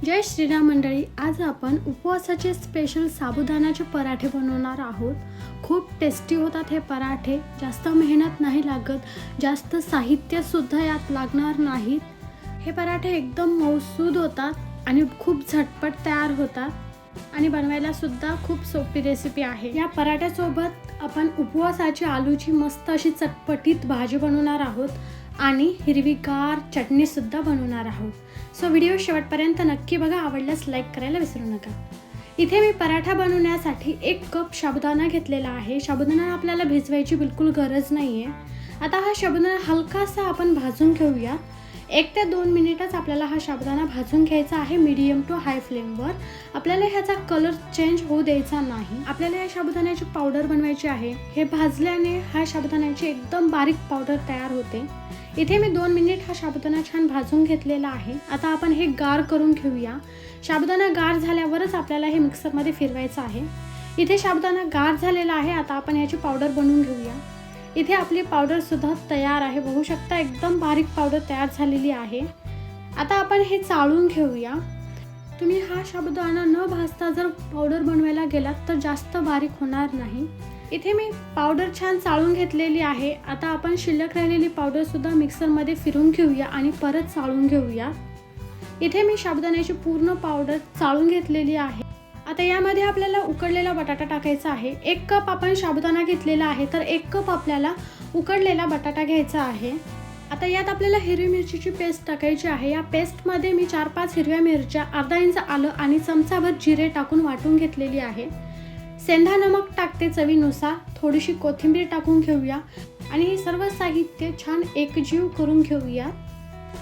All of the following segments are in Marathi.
जय श्रीराम मंडळी, आज आपण उपवासाचे स्पेशल साबुदाण्याचे पराठे बनवणार आहोत। खूप टेस्टी होतात हे पराठे। जास्त मेहनत नाही लागत, जास्त साहित्य सुद्धा यात लागणार नाही। हे पराठे एकदम मऊसूद होतात आणि खूप झटपट तयार होतात आणि बनवायला सुद्धा खूप सोपी रेसिपी आहे। या पराठ्यासोबत आपण उपवासाची आलूची मस्त अशी चटपटीत भाजी बनवणार आहोत आणि हिरवीगार चटणी सुद्धा बनवणार आहोत। सो व्हिडिओ शेवटपर्यंत नक्की बघा, आवडल्यास लाईक करायला विसरू नका। इथे मी पराठा बनवण्यासाठी 1 कप साबुदाणा घेतलेला आहे। साबुदाणा आपल्याला भिजवायची बिलकुल गरज नाहीये। आता हा साबुदाणा हलकासा आपण भाजून घेऊया। 1 ते 2 मिनिटच आपल्याला हा साबुदाणा भाजून घ्यायचा आहे मीडियम टू हाय फ्लेमवर। आपल्याला ह्याचा कलर चेंज होऊ द्यायचा नाही। आपल्याला या साबुदाण्याची पावडर बनवायची आहे। हे भाजल्याने हा साबुदाण्याची एकदम बारीक पावडर तयार होते। इथे मी 2 मिनिट हा साबुदाणा छान भाजून घेतलेला आहे। आता आपण हे गार करून घेऊया। साबुदाणा गार झाल्यावरच आपल्याला हे मिक्सरमध्ये फिरवायचं आहे। इथे साबुदाणा गार झालेला आहे। आता आपण याची पावडर बनवून घेऊया। इथे आपली पावडर सुद्धा तयार आहे, बघू शकता एकदम बारीक पावडर तयार झालेली आहे। आता आपण हे चाळून घेऊया। तुम्ही हा साबुदाणा न भाजता जर पावडर बनवायला गेलात तर जास्त बारीक होणार नाही। इथे मी पावडर छान चाळून घेतलेली आहे। आता आपण शिल्लक राहिलेली पावडर सुद्धा मिक्सरमध्ये फिरवून घेऊया आणि परत चाळून घेऊया। इथे मी साबुदाण्याची पूर्ण पावडर चाळून घेतलेली आहे। आता यामध्ये आपल्याला उकडलेला बटाटा टाकायचा आहे। 1 कप आपण साबुदाणा घेतलेला आहे तर 1 कप आपल्याला उकडलेला बटाटा घ्यायचा आहे। आता यात आपल्याला हिरवी मिरचीची पेस्ट टाकायची आहे। या पेस्टमध्ये मी 4-5 हिरव्या मिरच्या, अर्धा इंच आलं आणि चमचाभर जिरे टाकून वाटून घेतलेली आहे। सेंधा नमक टाकते चवीनुसार, थोडीशी कोथिंबीर टाकून घेऊया आणि हे सर्व साहित्य छान एकजीव करून घेऊया।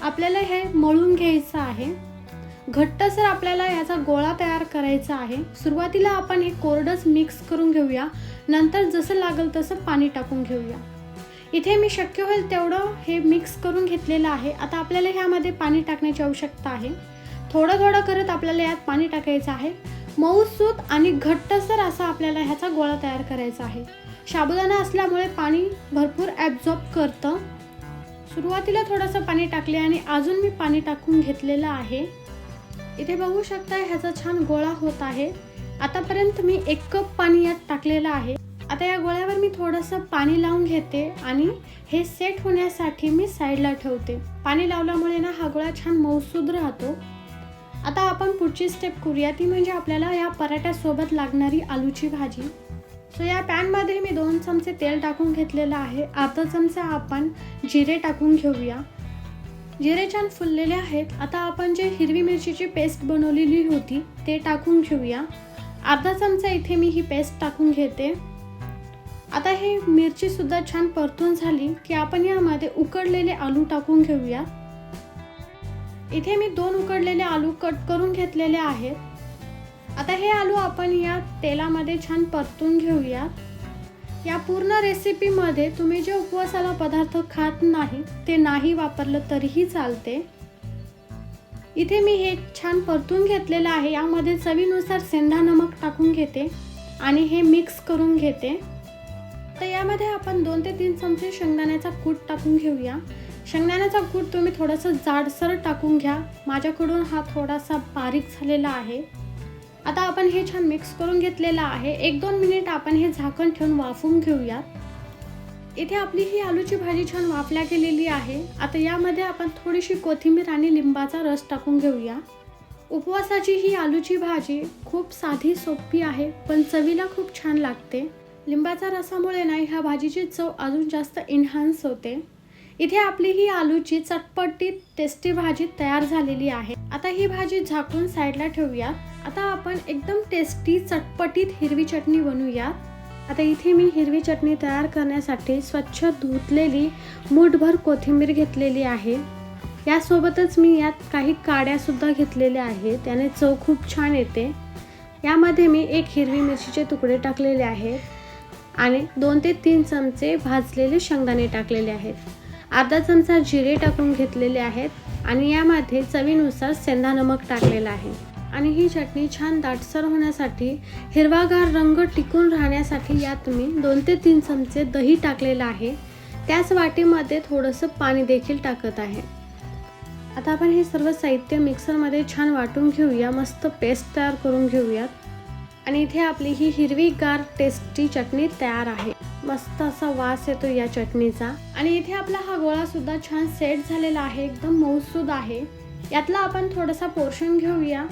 आपल्याला हे मळून घ्यायचं आहे। घट्टसर आपल्याला याचा गोळा तयार करायचा आहे। सुरुवातीला आपण हे कोरडच मिक्स करून घेऊया, नंतर जसं लागेल तसं पाणी टाकून घेऊया। इथे मी शक्य होईल तेवढं हे मिक्स करून घेतलेलं आहे। आता आपल्याला ह्यामध्ये पाणी टाकण्याची आवश्यकता आहे। थोडं थोडं करत आपल्याला यात पाणी टाकायचं आहे। मऊसूत आणि घट्टसर असा आपल्याला ह्याचा गोळा तयार करायचा आहे। साबुदाणा असल्यामुळे पाणी भरपूर ॲब्झॉर्ब करतं। सुरुवातीला थोडंसं पाणी टाकले आणि अजून मी पाणी टाकून घेतलेलं आहे। इथे बघू शकता ह्याचा छान गोळा होत आहे। आतापर्यंत मी 1 कप पाणी यात टाकलेलं आहे। आता या गोळ्यावर मी थोडंसं पाणी लावून घेते आणि हे सेट होण्यासाठी मी साईडला ठेवते। पाणी लावल्यामुळे ना हा गोळा छान मऊसूद राहतो। आता आपण पुढची स्टेप करूया, ती म्हणजे आपल्याला या पराठ्यासोबत लागणारी आलूची भाजी। सो या पॅनमध्ये मी 2 चमचे तेल टाकून घेतलेलं आहे। अर्धा चमचा आपण जिरे टाकून घेऊया। जिरे छान फुललेले आहेत। आता आपण जे हिरवी मिरचीची पेस्ट बनवलेली होती ते टाकून घेऊया। अर्धा चमचा इथे मी ही पेस्ट टाकून घेते। आता हे मिरची सुद्धा छान परतून झाली की आपण यामध्ये उकडलेले आलू टाकून घेऊया। इथे मी 2 उकडलेले आलू कट करून घेतलेले आहेत। आता हे आलू आपण या तेलामध्ये छान परतून घेऊया। या पूर्ण रेसिपीमध्ये तुम्ही जे उपवासाला पदार्थ खात नाही ते नाही वापरलं तरीही चालते। इथे मी हे छान परतून घेतलेलं आहे। यामध्ये चवीनुसार सेंधा नमक टाकून घेते आणि हे मिक्स करून घेते। तर यामध्ये आपण 2 ते 3 चमचे शेंगदाण्याचा कूट टाकून घेऊया। शेंगदाण्याचा कूट तुम्ही थोडंसं जाडसर टाकून घ्या। माझ्याकडून हा थोडासा बारीक झालेला आहे। आता आपण हे छान मिक्स करून घेतलेलं आहे। 1-2 मिनिट आपण हे झाकण ठेवून वाफवून घेऊया। इथे आपली ही आलूची भाजी छान वाफल्या गेलेली आहे। आता यामध्ये आपण थोडीशी कोथिंबीर आणि लिंबाचा रस टाकून घेऊया। उपवासाची ही आलूची भाजी खूप साधी सोपी आहे, पण चवीला खूप छान लागते। लिंबाच्या रसामुळे नाही ह्या भाजीची चव अजून जास्त एन्हान्स होते। इथे आपली ही आलूची चटपटीत टेस्टी भाजी तयार झालेली आहे। आता ही भाजी झाकून साईडला ठेवूया। आता आपण एकदम टेस्टी चटपटीत हिरवी चटणी बनवूया। आता इथे मी हिरवी चटणी तयार करण्यासाठी स्वच्छ धुतलेली मूठभर कोथिंबीर घेतलेली आहे। यासोबतच मी यात काही काड्या सुद्धा घेतलेल्या आहेत, त्याने चव खूप छान येते। यामध्ये मी 1 हिरवी मिरचीचे तुकडे टाकलेले आहेत आणि 2 ते 3 चमचे भाजलेले शेंगदाणे टाकलेले आहेत। अर्धा चमचा जिरे टाकून घेतलेले आहेत आणि यामध्ये चवीनुसार सेंधा नमक टाकलेला आहे। आणि ही चटणी छान दाटसर होण्यासाठी, हिरवागार रंग टिकून राहण्यासाठी यात मी 2 ते 3 चमचे दही टाकलेलं आहे। त्याच वाटीमध्ये थोडंसं पाणी देखील टाकत आहे। आता आपण हे सर्व साहित्य मिक्सरमध्ये छान वाटून घेऊया, मस्त पेस्ट तयार करून घेऊयात. आणि इथे आपली ही हिरवीगार टेस्टी चटणी तयार आहे. मस्त असा वास येतो या चटणीचा. आणि इथे आपला हा गोळा सुद्धा छान सेट झालेला आहे, एकदम मऊसूद आहे. यातला आपण थोडासा पोर्शन घेऊया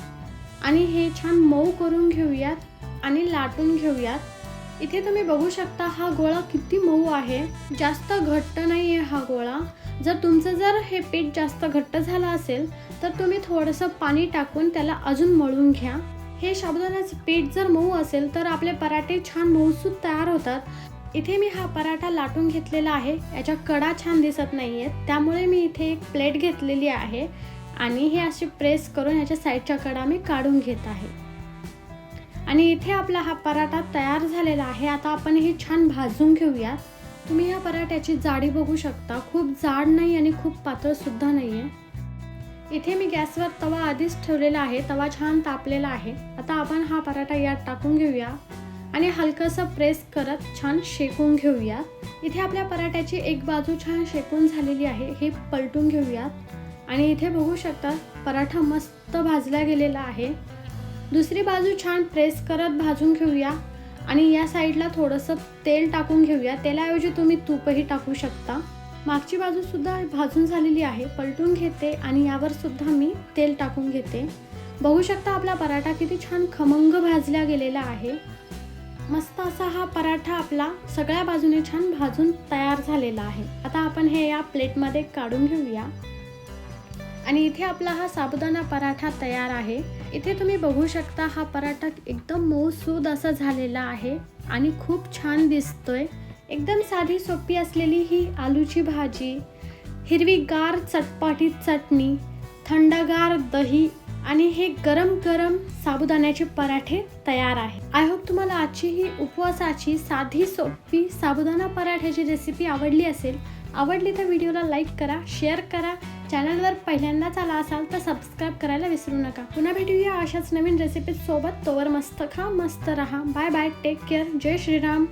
आणि हे छान मऊ करून घेऊयात आणि लाटून घेऊयात. इथे तुम्ही बघू शकता हा गोळा किती मऊ आहे, जास्त घट्ट नाही आहे हा गोळा. जर तुमचं हे पीठ जास्त घट्ट झालं असेल तर तुम्ही थोडंसं पाणी टाकून त्याला अजून मळून घ्या. हे साबुदाण्याचं पीठ जर मऊ असेल तर आपले पराठे छान मऊसूद तयार होतात. इथे मी हा पराठा लाटून घेतलेला आहे. याच्या कडा छान दिसत नाही आहेत, त्यामुळे मी इथे एक प्लेट घेतलेली आहे आणि हे असे प्रेस करून ह्याच्या साईडच्या कडा मी काढून घेत आहे. आणि इथे आपला हा पराठा तयार झालेला आहे. आता आपण हे छान भाजून घेऊया. तुम्ही ह्या पराठ्याची जाडी बघू शकता, खूप जाड नाही आणि खूप पातळ सुद्धा नाही आहे. इथे मी गॅसवर तवा आधीच ठेवलेला आहे, तवा छान तापलेला आहे. आता आपण हा पराठा यात टाकून घेऊया आणि हलकंसं प्रेस करत छान शेकून घेऊया. इथे आपल्या पराठ्याची एक बाजू छान शेकून झालेली आहे, हे पलटून घेऊयात. आणि इथे बघू शकता पराठा मस्त भाजला गेलेला आहे. दुसरी बाजू छान प्रेस करत भाजून घेऊया आणि या साईडला थोडंसं तेल टाकून घेऊया. तेलाऐवजी तुम्ही तूपही टाकू शकता. मागची बाजू सुद्धा भाजून झालेली आहे, पलटून घेते आणि यावर सुद्धा मी तेल टाकून घेते. बघू शकता आपला पराठा किती छान खमंग भाजला गेलेला आहे. मस्त असा हा पराठा आपला सगळ्या बाजूने छान भाजून तयार झालेला आहे. आता आपण हे या प्लेटमध्ये काढून घेऊया. आणि इथे आपला हा साबुदाणा पराठा तयार आहे. इथे तुम्ही बघू शकता हा पराठा एकदम मऊसूद असा झालेला आहे आणि खूप छान दिसतोय. एकदम साधी सोपी असलेली ही आलूची भाजी, हिरवीगार चटपटीत चटणी, थंडगार दही आणि हे गरम गरम साबुदाण्याचे पराठे तयार आहे. आय होप तुम्हाला आजची ही उपवासाची साधी सोपी साबुदाणा पराठ्याची रेसिपी आवडली असेल. आवडली तर व्हिडिओला लाईक करा, शेअर करा. चॅनलवर पहिल्यांदाच आला असाल तर सबस्क्राईब करायला विसरू नका. पुन्हा भेटूया अशाच नवीन रेसिपीज सोबत. तोवर मस्त खा, मस्त रहा. Bye bye, take care. जय श्रीराम.